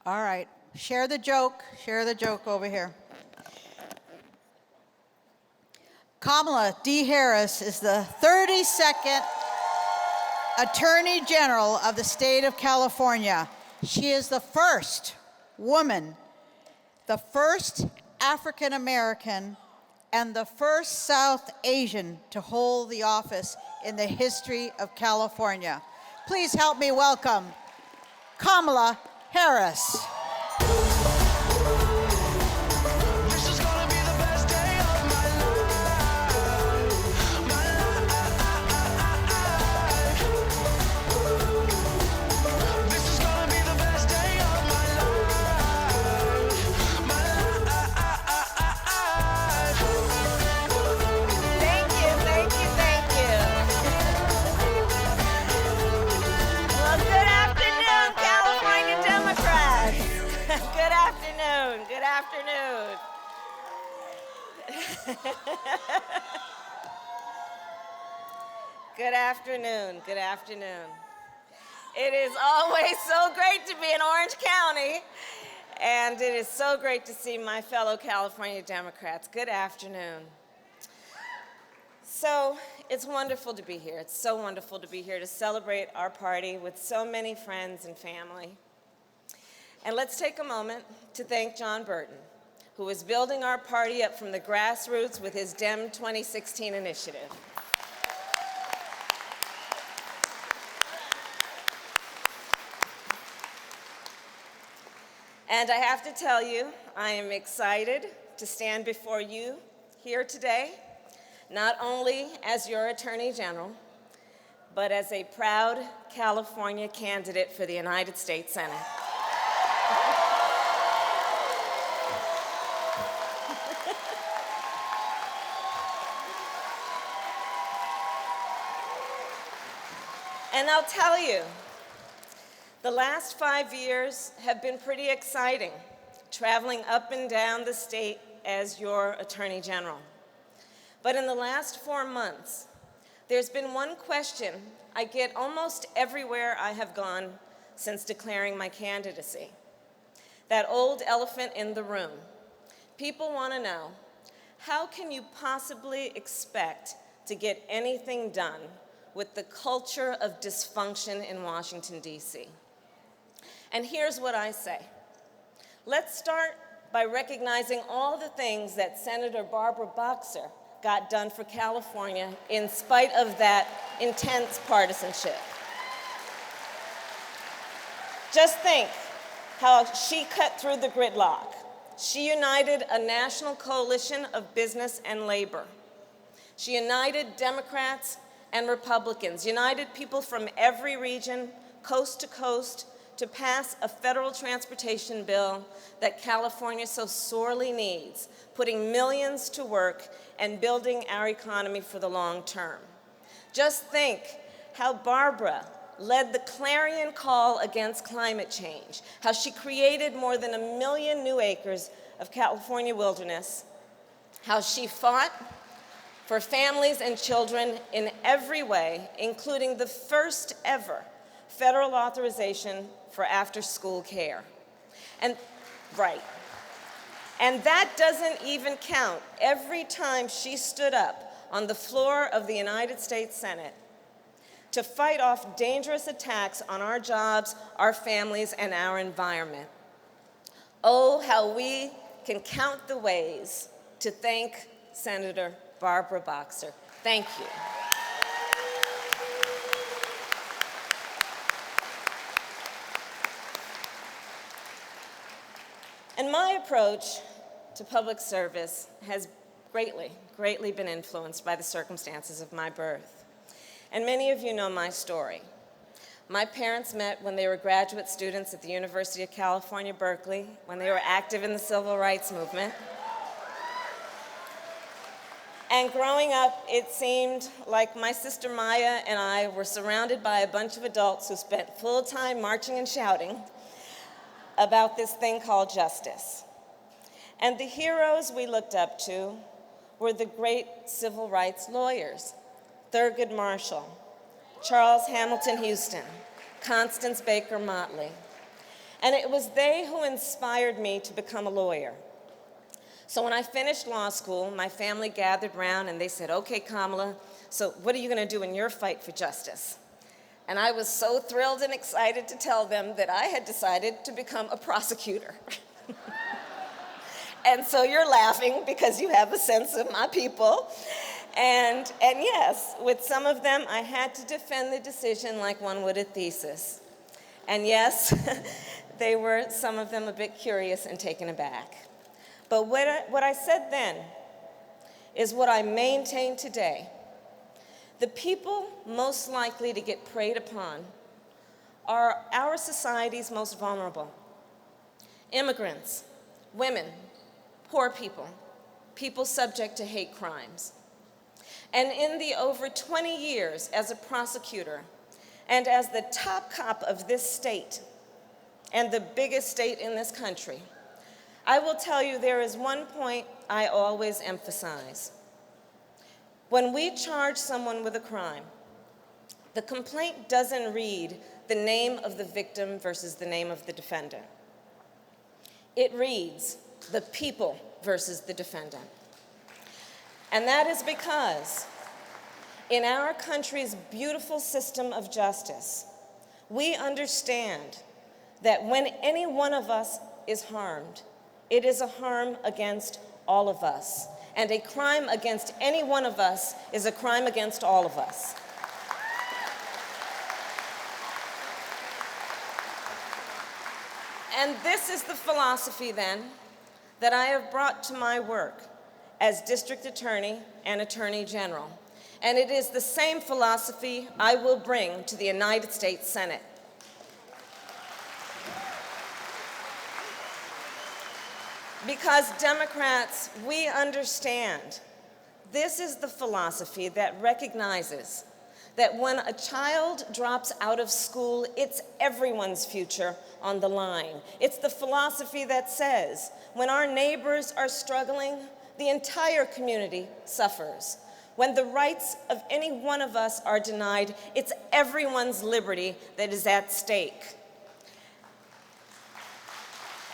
All right, share the joke over here. Kamala D. Harris is the 32nd Attorney General of the state of California. She is the first woman, the first African American, and the first South Asian to hold the office in the history of California. Please help me welcome Kamala Harris. Good afternoon. Good afternoon. Good afternoon. It is always so great to be in Orange County, and it is so great to see my fellow California Democrats. Good afternoon. So it's wonderful to be here. It's so wonderful to be here to celebrate our party with so many friends and family. And let's take a moment to thank John Burton, who is building our party up from the grassroots with his Dem 2016 initiative. And I have to tell you, I am excited to stand before you here today, not only as your Attorney General, but as a proud California candidate for the United States Senate. And I'll tell you, the last 5 years have been pretty exciting, traveling up and down the state as your Attorney General. But in the last 4 months, there's been one question I get almost everywhere I have gone since declaring my candidacy. That old elephant in the room. People want to know, how can you possibly expect to get anything done with the culture of dysfunction in Washington, D.C.? And here's what I say. Let's start by recognizing all the things that Senator Barbara Boxer got done for California in spite of that intense partisanship. Just think how she cut through the gridlock. She united a national coalition of business and labor. She united Democrats and Republicans, united people from every region, coast to coast, to pass a federal transportation bill that California so sorely needs, putting millions to work and building our economy for the long term. Just think how Barbara led the clarion call against climate change, how she created more than 1 million new acres of California wilderness, how she fought for families and children in every way, including the first ever federal authorization for after-school care. And that doesn't even count every time she stood up on the floor of the United States Senate to fight off dangerous attacks on our jobs, our families, and our environment. Oh, how we can count the ways to thank Senator Barbara Boxer. Thank you. And my approach to public service has greatly been influenced by the circumstances of my birth. And many of you know my story. My parents met when they were graduate students at the University of California, Berkeley, when they were active in the civil rights movement. And growing up, it seemed like my sister Maya and I were surrounded by a bunch of adults who spent full time marching and shouting about this thing called justice. And the heroes we looked up to were the great civil rights lawyers, Thurgood Marshall, Charles Hamilton Houston, Constance Baker Motley. And it was they who inspired me to become a lawyer. So when I finished law school, my family gathered around and they said, "Okay, Kamala, so what are you going to do in your fight for justice?" And I was so thrilled and excited to tell them that I had decided to become a prosecutor. And so you're laughing because you have a sense of my people. And yes, with some of them, I had to defend the decision like one would a thesis. And yes, they were, some of them, a bit curious and taken aback. But what I said then is what I maintain today. The people most likely to get preyed upon are our society's most vulnerable. Immigrants, women, poor people, people subject to hate crimes. And in the over 20 years as a prosecutor and as the top cop of this state and the biggest state in this country, I will tell you there is one point I always emphasize. When we charge someone with a crime, the complaint doesn't read the name of the victim versus the name of the defendant. It reads the people versus the defendant. And that is because in our country's beautiful system of justice, we understand that when any one of us is harmed, it is a harm against all of us. And a crime against any one of us is a crime against all of us. And this is the philosophy, then, that I have brought to my work as District Attorney and Attorney General. And it is the same philosophy I will bring to the United States Senate. Because Democrats, we understand this is the philosophy that recognizes that when a child drops out of school, it's everyone's future on the line. It's the philosophy that says when our neighbors are struggling, the entire community suffers. When the rights of any one of us are denied, it's everyone's liberty that is at stake.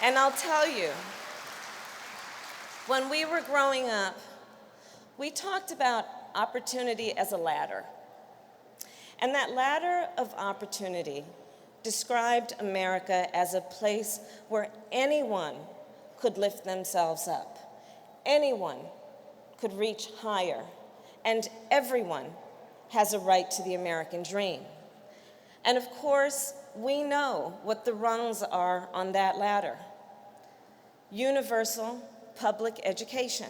And I'll tell you, when we were growing up, we talked about opportunity as a ladder. And that ladder of opportunity described America as a place where anyone could lift themselves up. Anyone could reach higher. And everyone has a right to the American dream. And of course, we know what the rungs are on that ladder. Universal public education.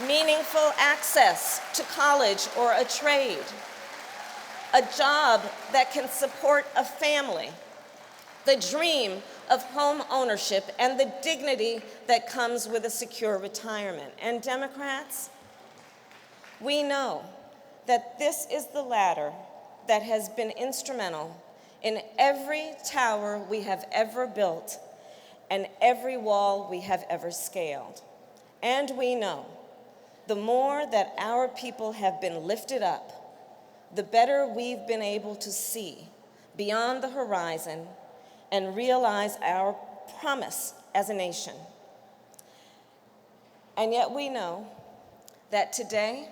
Meaningful access to college or a trade. A job that can support a family. The dream of home ownership and the dignity that comes with a secure retirement. And Democrats, we know that this is the ladder that has been instrumental in every tower we have ever built and every wall we have ever scaled. And we know the more that our people have been lifted up, the better we've been able to see beyond the horizon and realize our promise as a nation. And yet we know that today,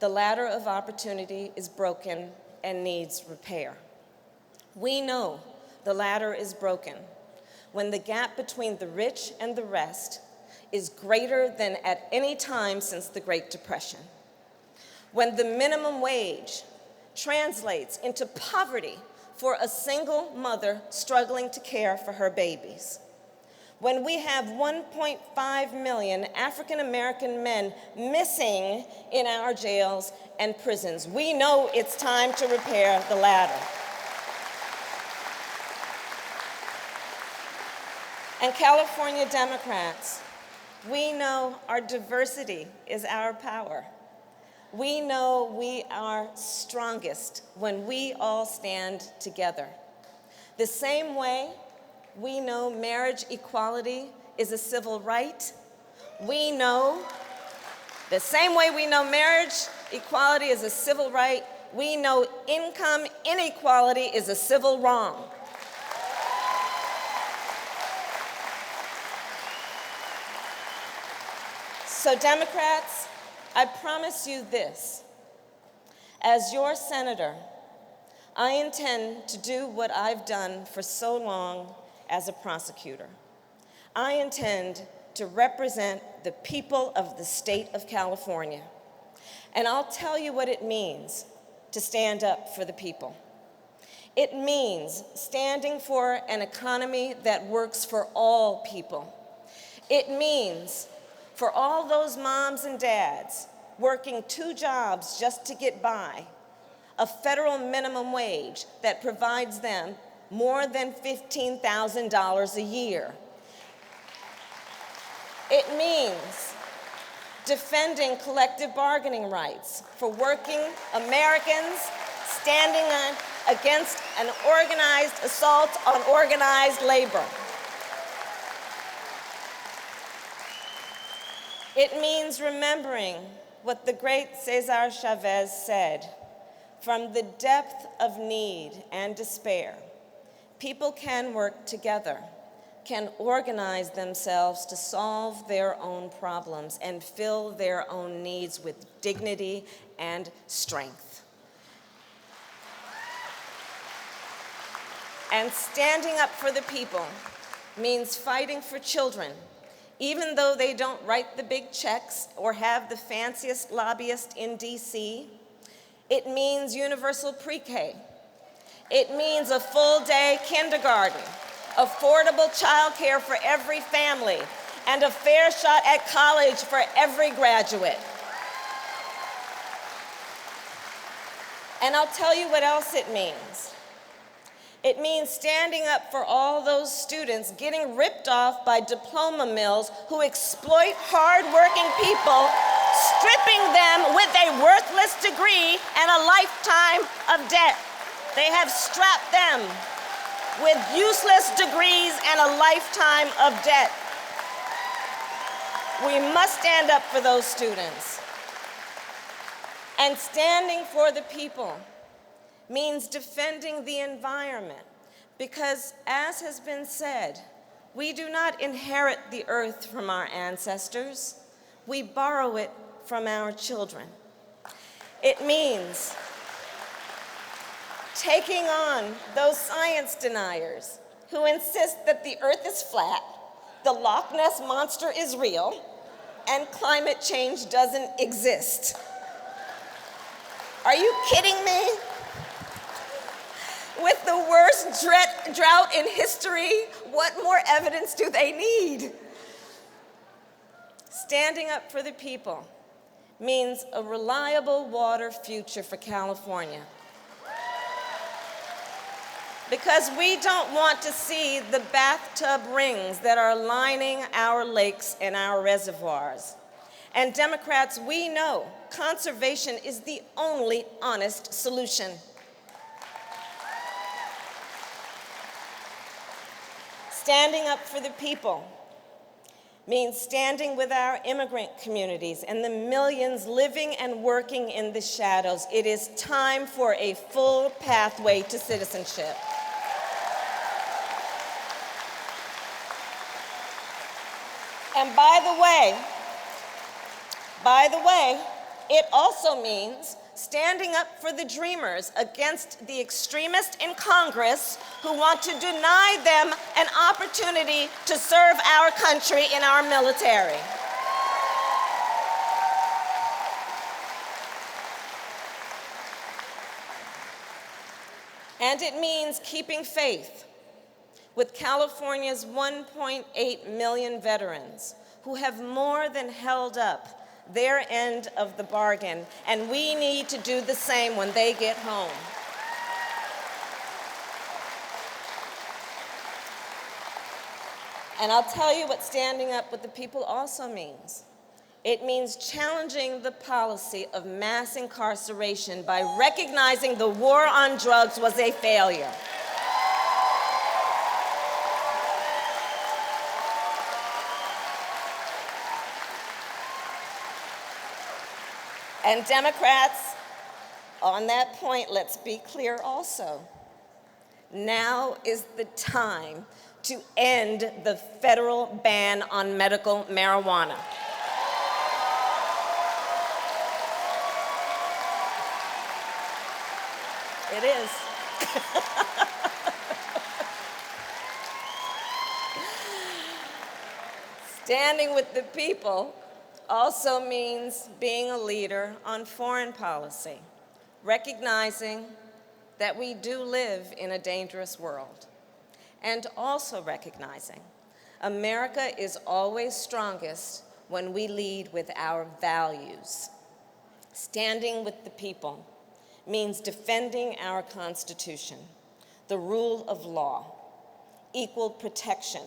the ladder of opportunity is broken and needs repair. We know the ladder is broken when the gap between the rich and the rest is greater than at any time since the Great Depression. When the minimum wage translates into poverty for a single mother struggling to care for her babies. When we have 1.5 million African American men missing in our jails and prisons, we know it's time to repair the ladder. And California Democrats, we know our diversity is our power. We know we are strongest when we all stand together. The same way we know marriage equality is a civil right, we know, the same way we know marriage equality is a civil right, We know income inequality is a civil wrong. So Democrats, I promise you this. As your senator, I intend to do what I've done for so long as a prosecutor. I intend to represent the people of the state of California. And I'll tell you what it means to stand up for the people. It means standing for an economy that works for all people. It means for all those moms and dads working 2 jobs just to get by, a federal minimum wage that provides them more than $15,000 a year. It means defending collective bargaining rights for working Americans standing against an organized assault on organized labor. It means remembering what the great Cesar Chavez said: from the depth of need and despair, people can work together, can organize themselves to solve their own problems and fill their own needs with dignity and strength. And standing up for the people means fighting for children, even though they don't write the big checks or have the fanciest lobbyist in DC. It means universal pre-K. It means a full-day kindergarten, affordable childcare for every family, and a fair shot at college for every graduate. And I'll tell you what else it means. It means standing up for all those students getting ripped off by diploma mills who exploit hard-working people, stripping them with a worthless degree and a lifetime of debt. They have strapped them with useless degrees and a lifetime of debt. We must stand up for those students. And standing for the people means defending the environment, because, as has been said, we do not inherit the earth from our ancestors. We borrow it from our children. It means taking on those science deniers who insist that the earth is flat, the Loch Ness Monster is real, and climate change doesn't exist. Are you kidding me? With the worst drought in history, what more evidence do they need? Standing up for the people means a reliable water future for California. Because we don't want to see the bathtub rings that are lining our lakes and our reservoirs. And Democrats, we know conservation is the only honest solution. Standing up for the people means standing with our immigrant communities and the millions living and working in the shadows. It is time for a full pathway to citizenship. And by the way, it also means standing up for the dreamers against the extremists in Congress who want to deny them an opportunity to serve our country in our military. And it means keeping faith with California's 1.8 million veterans who have more than held up their end of the bargain, and we need to do the same when they get home. And I'll tell you what standing up with the people also means. It means challenging the policy of mass incarceration by recognizing the war on drugs was a failure. And Democrats, On that point, let's be clear also. Now is the time to end the federal ban on medical marijuana. It is. Standing with the people also means being a leader on foreign policy, recognizing that we do live in a dangerous world, and also recognizing America is always strongest when we lead with our values. Standing with the people means defending our Constitution, the rule of law, equal protection,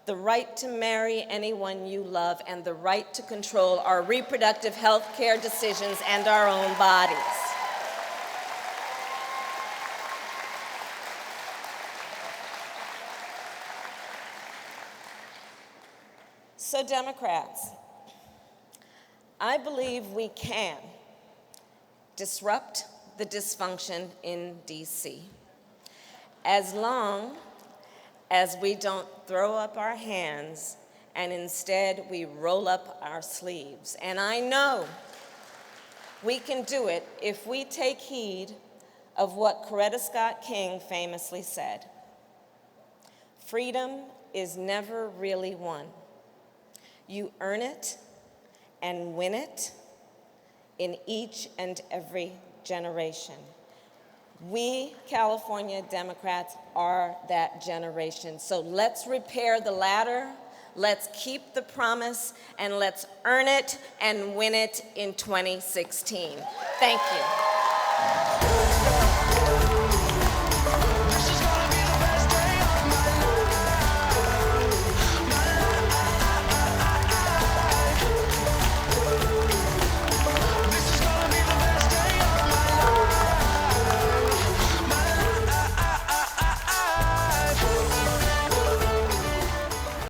the right to marry anyone you love, and the right to control our reproductive health care decisions and our own bodies. So, Democrats, I believe we can disrupt the dysfunction in D.C. as long as we don't throw up our hands and instead we roll up our sleeves. And I know we can do it if we take heed of what Coretta Scott King famously said: freedom is never really won. You earn it and win it in each and every generation. We, California Democrats, are that generation. So let's repair the ladder, let's keep the promise, and let's earn it and win it in 2016. Thank you.